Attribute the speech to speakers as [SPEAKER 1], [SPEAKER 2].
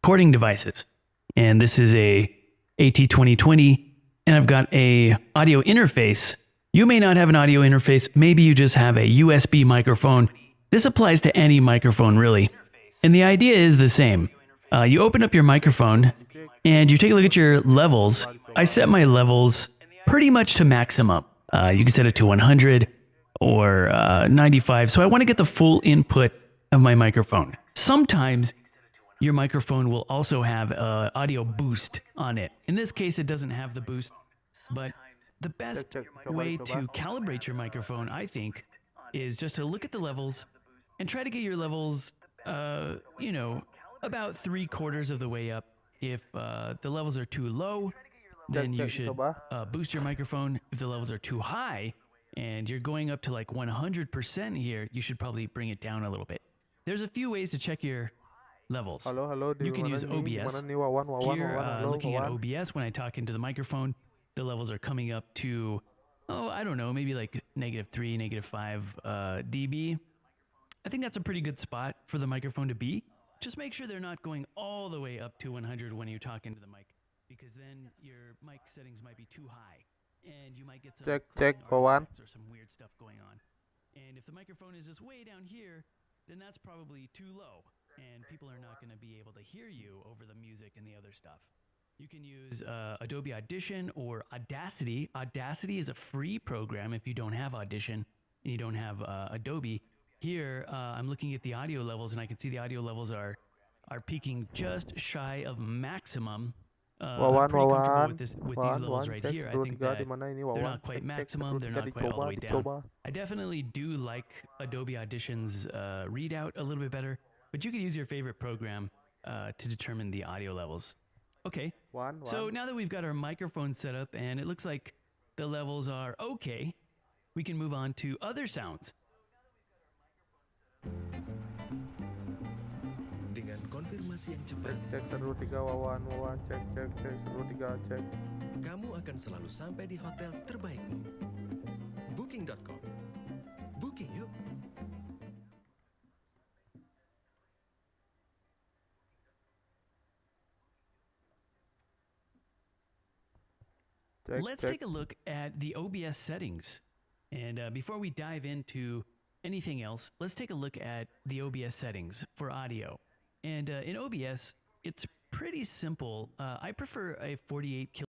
[SPEAKER 1] recording devices. And this is a AT2020, and I've got a audio interface. You may not have an audio interface. Maybe you just have a USB microphone. This applies to any microphone, really. And the idea is the same. You open up your microphone and you take a look at your levels. I set my levels pretty much to maximum. You can set it to 100 or 95. So I want to get the full input of my microphone. Sometimes your microphone will also have audio boost on it. In this case, it doesn't have the boost, but the best way to calibrate your microphone, I think, is just to look at the levels and try to get your levels, you know, about 3/4 of the way up. If the levels are too low, then you should boost your microphone. If the levels are too high and you're going up to like 100% here, you should probably bring it down a little bit. There's a few ways to check your levels. You can use OBS. Here, looking at OBS, when I talk into the microphone, the levels are coming up to, oh, I don't know, maybe like -3, -5 dB. I think that's a pretty good spot for the microphone to be. Just make sure they're not going all the way up to 100 when you talk into the mic, because then your mic settings might be too high, and you might get some artifacts or some weird stuff going on. And if the microphone is just way down here, then that's probably too low, and people are not going to be able to hear you over the music and the other stuff. You can use Adobe Audition or Audacity. Audacity is a free program if you don't have Audition and you don't have Adobe. Here, I'm looking at the audio levels, and I can see the audio levels are peaking just shy of maximum. I'm pretty comfortable with these levels right here. I think that they're not quite maximum, they're not quite all the way down. I definitely do like Adobe Audition's readout a little bit better, but you could use your favorite program to determine the audio levels. Okay, so now that we've got our microphone set up and it looks like the levels are okay, we can move on to other sounds.
[SPEAKER 2] Dengan konfirmasi yang cepat, kamu akan selalu sampai di hotel terbaikmu. Booking.com. Booking yuk.
[SPEAKER 1] Let's take a look at the OBS settings. And before we dive into anything else, let's take a look at the OBS settings for audio. And in OBS, it's pretty simple. I prefer a 48 kilohertz